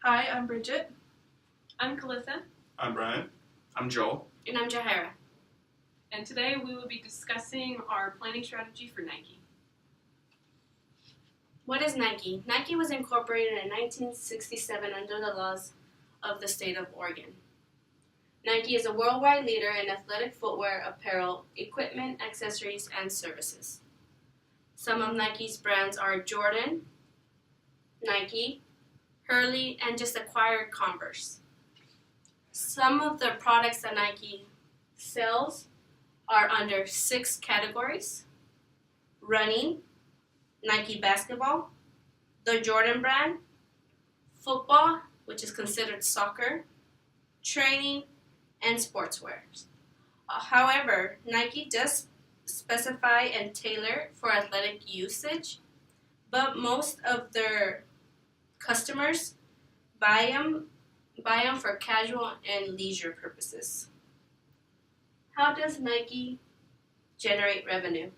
Hi, I'm Bridgette. I'm Calisa. I'm Brian. I'm Joel. And I'm Jajaira. And today we will be discussing our planning strategy for Nike. What is Nike? Nike was incorporated in 1967 under the laws of the state of Oregon. Nike is a worldwide leader in athletic footwear, apparel, equipment, accessories, and services. Some of Nike's brands are Jordan, Nike, Hurley, and just acquired Converse. Some of the products that Nike sells are under 6 categories: running, Nike basketball, the Jordan brand, football, which is considered soccer, training, and sportswear. However, Nike does specify and tailor for athletic usage, but most of their customers buy them for casual and leisure purposes. How does Nike generate revenue?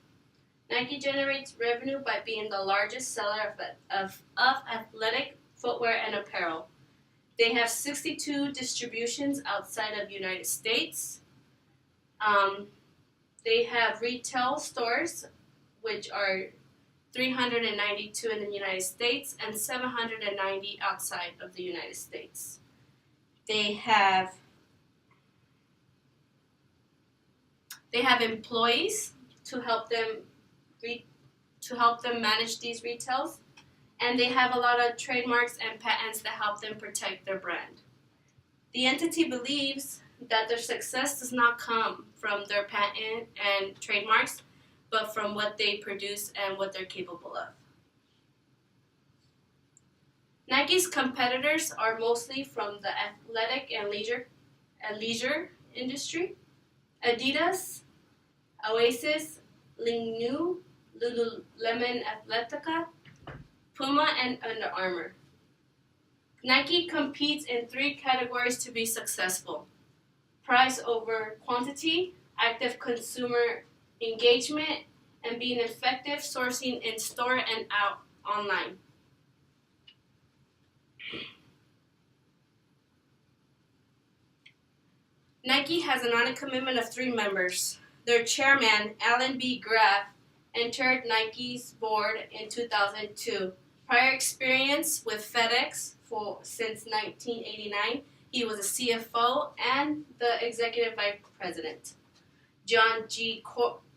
Nike generates revenue by being the largest seller of athletic footwear and apparel. They have 62 distributions outside of the United States. They have retail stores, which are 392 in the United States and 790 outside of the United States. They have employees to help them manage these retails, and they have a lot of trademarks and patents that help them protect their brand. The entity believes that their success does not come from their patent and trademarks, but from what they produce and what they're capable of. Nike's competitors are mostly from the athletic and leisure industry: Adidas, Oasis, Ling Nu, Lululemon Athletica, Puma, and Under Armour. Nike competes in 3 categories to be successful: price over quantity, active consumer engagement, and being effective sourcing in store and out online. Nike has an audit commitment of 3 members. Their chairman, Alan B. Graff, entered Nike's board in 2002. Prior experience with FedEx since 1989, he was a CFO and the executive vice president. John G.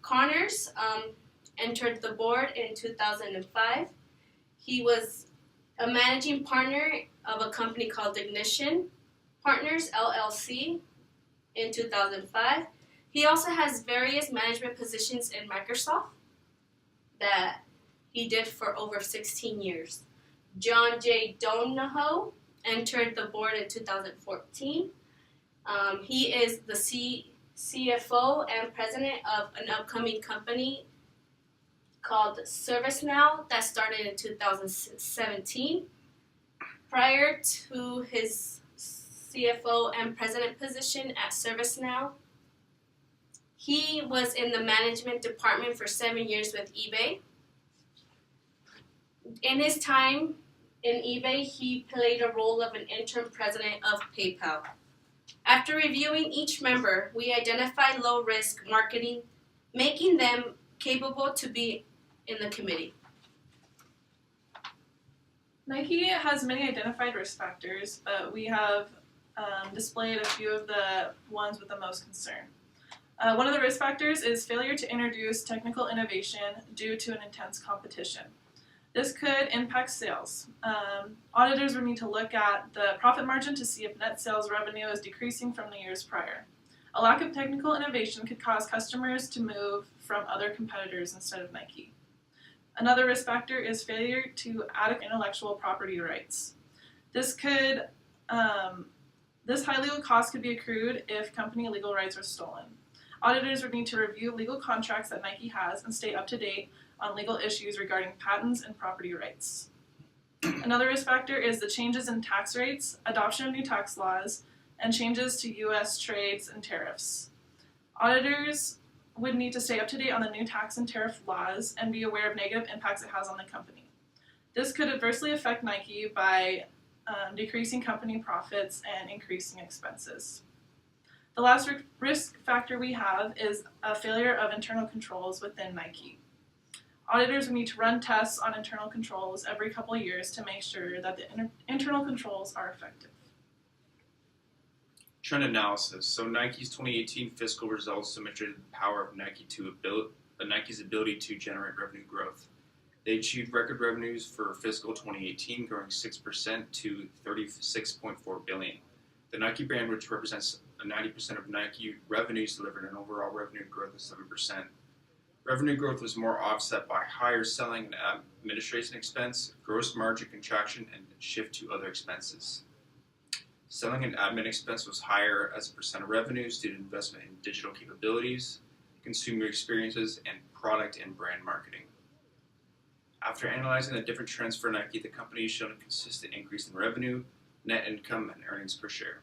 Connors entered the board in 2005. He was a managing partner of a company called Ignition Partners, LLC, in 2005. He also has various management positions in Microsoft that he did for over 16 years. John J. Donahoe entered the board in 2014. He is the CFO and president of an upcoming company called ServiceNow that started in 2017. Prior to his CFO and president position at ServiceNow, he was in the management department for 7 years with eBay. In his time in eBay, he played a role of an interim president of PayPal. After reviewing each member, we identified low-risk marketing, making them capable to be in the committee. Nike has many identified risk factors, but we have displayed a few of the ones with the most concern. One of the risk factors is failure to introduce technical innovation due to an intense competition. This could impact sales. Auditors would need to look at the profit margin to see if net sales revenue is decreasing from the years prior. A lack of technical innovation could cause customers to move from other competitors instead of Nike. Another risk factor is failure to adequate intellectual property rights. This high legal cost could be accrued if company legal rights are stolen. Auditors would need to review legal contracts that Nike has and stay up to date on legal issues regarding patents and property rights. Another risk factor is the changes in tax rates, adoption of new tax laws, and changes to U.S. trades and tariffs. Auditors would need to stay up to date on the new tax and tariff laws and be aware of negative impacts it has on the company. This could adversely affect Nike by decreasing company profits, and increasing expenses. The last risk factor we have is a failure of internal controls within Nike. Auditors will need to run tests on internal controls every couple of years to make sure that the internal controls are effective. Trend analysis. So Nike's 2018 fiscal results demonstrated the power of Nike's ability to generate revenue growth. They achieved record revenues for fiscal 2018, growing 6% to $36.4 billion. The Nike brand, which represents 90% of Nike revenues, delivered an overall revenue growth of 7%. Revenue growth was more offset by higher selling and administration expense, gross margin contraction, and shift to other expenses. Selling and admin expense was higher as a percent of revenues due to investment in digital capabilities, consumer experiences, and product and brand marketing. After analyzing the different trends for Nike, the company has shown a consistent increase in revenue, net income, and earnings per share.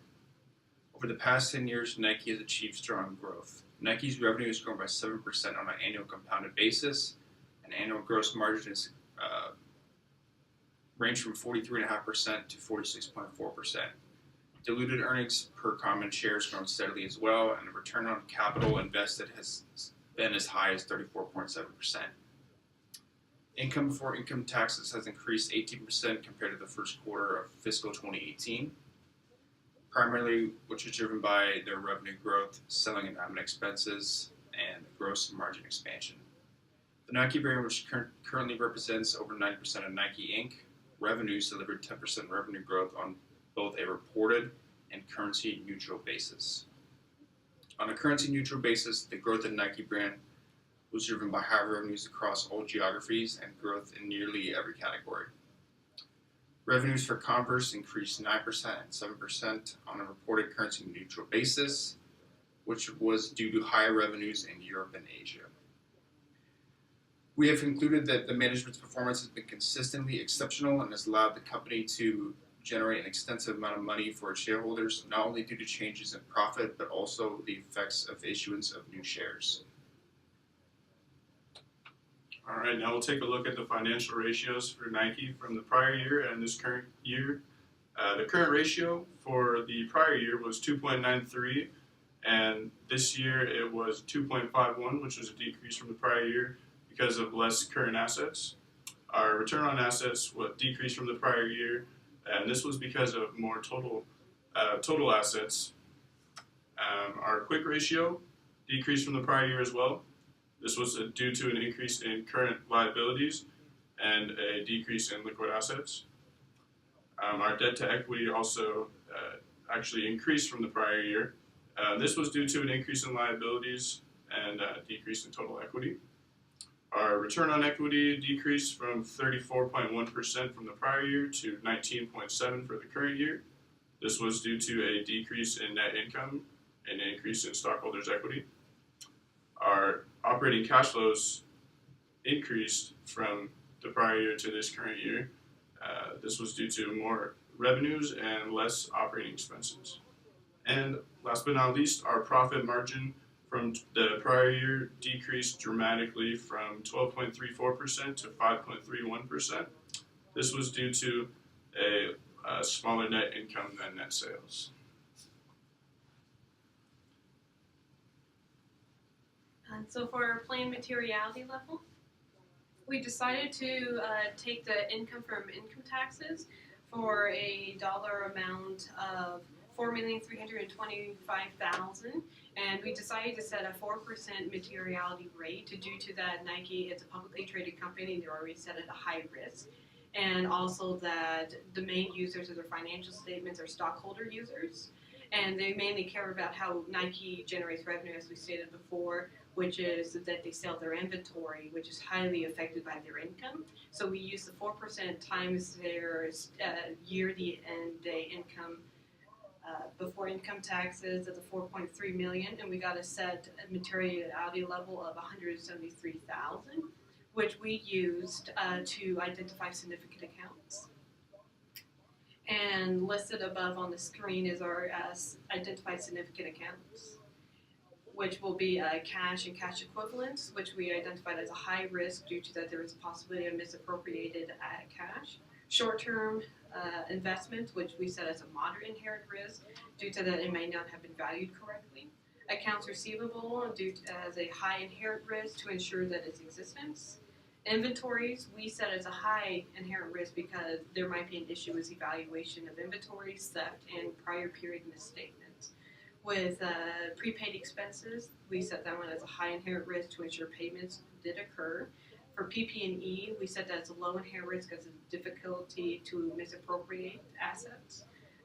Over the past 10 years, Nike has achieved strong growth. Nike's revenue has grown by 7% on an annual compounded basis, and annual gross margins range from 43.5% to 46.4%. Diluted earnings per common share has grown steadily as well, and the return on capital invested has been as high as 34.7%. Income before income taxes has increased 18% compared to the first quarter of fiscal 2018, primarily which is driven by their revenue growth, selling and admin expenses, and gross margin expansion. The Nike brand, which currently represents over 90% of Nike Inc., revenues delivered 10% revenue growth on both a reported and currency-neutral basis. On a currency-neutral basis, the growth in Nike brand was driven by higher revenues across all geographies and growth in nearly every category. Revenues for Converse increased 9% and 7% on a reported currency-neutral basis, which was due to higher revenues in Europe and Asia. We have concluded that the management's performance has been consistently exceptional and has allowed the company to generate an extensive amount of money for its shareholders, not only due to changes in profit, but also the effects of issuance of new shares. All right, now we'll take a look at the financial ratios for Nike from the prior year and this current year. The current ratio for the prior year was 2.93, and this year it was 2.51, which was a decrease from the prior year because of less current assets. Our return on assets decreased from the prior year, and this was because of more total assets. Our quick ratio decreased from the prior year as well. This was due to an increase in current liabilities and a decrease in liquid assets. Our debt to equity also actually increased from the prior year. This was due to an increase in liabilities and a decrease in total equity. Our return on equity decreased from 34.1% from the prior year to 19.7% for the current year. This was due to a decrease in net income and an increase in stockholders' equity. Our operating cash flows increased from the prior year to this current year. This was due to more revenues and less operating expenses. And last but not least, our profit margin from the prior year decreased dramatically from 12.34% to 5.31%. This was due to a smaller net income than net sales. So for our plan materiality level, we decided to take the income from income taxes for a dollar amount of $4,325,000, and we decided to set a 4% materiality rate due to that Nike is a publicly traded company. They're already set at a high risk, and also that the main users of their financial statements are stockholder users, and they mainly care about how Nike generates revenue, as we stated before, which is that they sell their inventory, which is highly affected by their income. So we use the 4% times their yearly and day income before income taxes at the $4.3 million, and we got a set materiality level of $173,000, which we used to identify significant accounts. And listed above on the screen is our identified significant accounts, which will be cash and cash equivalents, which we identified as a high risk due to that there is a possibility of misappropriated cash. Short-term investments, which we set as a moderate inherent risk due to that it may not have been valued correctly. Accounts receivable as a high inherent risk to ensure that its existence. Inventories we set as a high inherent risk because there might be an issue with evaluation of inventories, theft, and prior period misstatements. With prepaid expenses, we set that one as a high inherent risk to ensure payments did occur. For PP&E, we set that as a low inherent risk as a difficulty to misappropriate assets.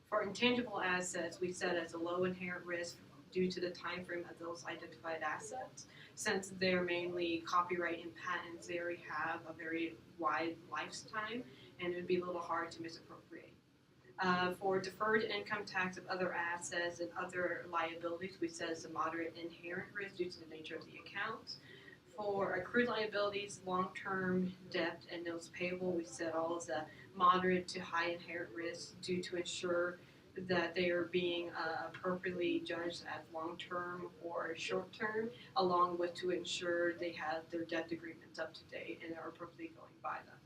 For intangible assets, we set as a low inherent risk due to the time frame of those identified assets. Since they're mainly copyright and patents, they already have a very wide lifetime, and it would be a little hard to misappropriate. For deferred income tax of other assets and other liabilities, we set as a moderate inherent risk due to the nature of the accounts. For accrued liabilities, long-term debt, and notes payable, we set all as a moderate to high inherent risk due to ensure that they are being appropriately judged as long-term or short-term, along with to ensure they have their debt agreements up to date and are appropriately going by them.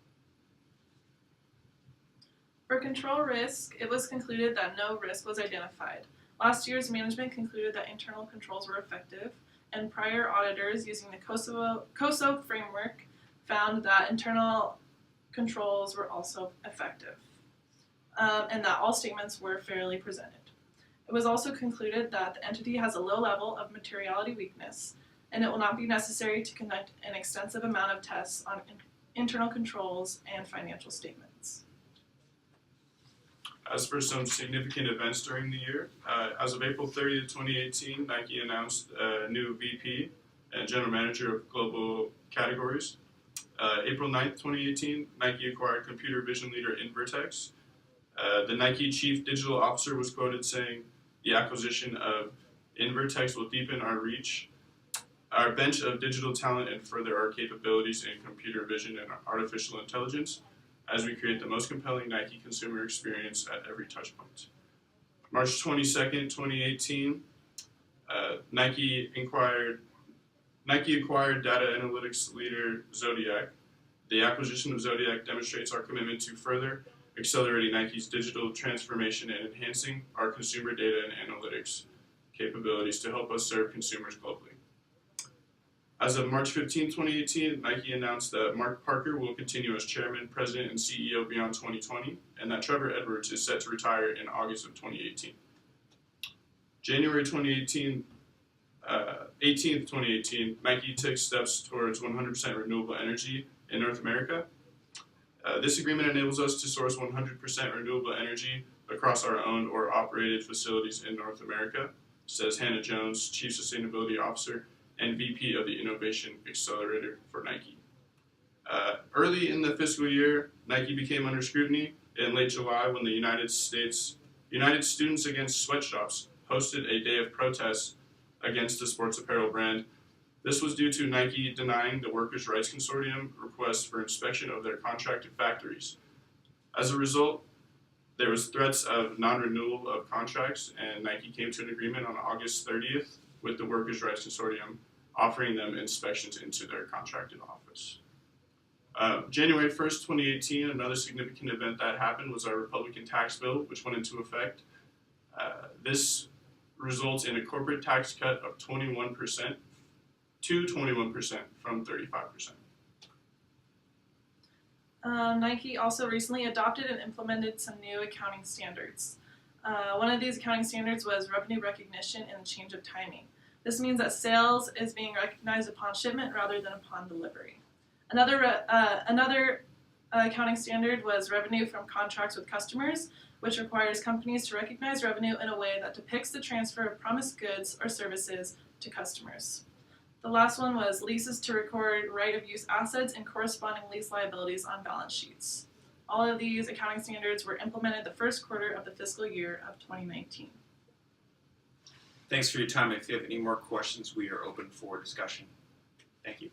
For control risk, it was concluded that no risk was identified. Last year's management concluded that internal controls were effective, and prior auditors using the COSO framework found that internal controls were also effective, and that all statements were fairly presented. It was also concluded that the entity has a low level of materiality weakness, and it will not be necessary to conduct an extensive amount of tests on internal controls and financial statements. As for some significant events during the year, as of April 30th, 2018, Nike announced a new VP and General Manager of Global Categories. April 9th, 2018, Nike acquired computer vision leader Invertex. The Nike Chief Digital Officer was quoted saying, "The acquisition of Invertex will deepen our reach, our bench of digital talent, and further our capabilities in computer vision and artificial intelligence as we create the most compelling Nike consumer experience at every touchpoint." March 22nd, 2018, Nike acquired data analytics leader Zodiac. The acquisition of Zodiac demonstrates our commitment to further accelerating Nike's digital transformation and enhancing our consumer data and analytics capabilities to help us serve consumers globally. As of March 15, 2018, Nike announced that Mark Parker will continue as Chairman, President, and CEO beyond 2020, and that Trevor Edwards is set to retire in August of 2018. January 2018, 18th, 2018, Nike took steps towards 100% renewable energy in North America. This agreement enables us to source 100% renewable energy across our owned or operated facilities in North America, says Hannah Jones, Chief Sustainability Officer and VP of the Innovation Accelerator for Nike. Early in the fiscal year, Nike became under scrutiny in late July when the United Students Against Sweatshops hosted a day of protest against the sports apparel brand. This was due to Nike denying the Workers' Rights Consortium request for inspection of their contracted factories. As a result, there was threats of non-renewal of contracts, and Nike came to an agreement on August 30th with the Workers' Rights Consortium, offering them inspections into their contracted office. January 1st, 2018, another significant event that happened was our Republican tax bill, which went into effect. This results in a corporate tax cut of 21% to 21% from 35%. Nike also recently adopted and implemented some new accounting standards. One of these accounting standards was revenue recognition and the change of timing. This means that sales is being recognized upon shipment rather than upon delivery. Another accounting standard was revenue from contracts with customers, which requires companies to recognize revenue in a way that depicts the transfer of promised goods or services to customers. The last one was leases to record right-of-use assets and corresponding lease liabilities on balance sheets. All of these accounting standards were implemented the first quarter of the fiscal year of 2019. Thanks for your time. If you have any more questions, we are open for discussion. Thank you.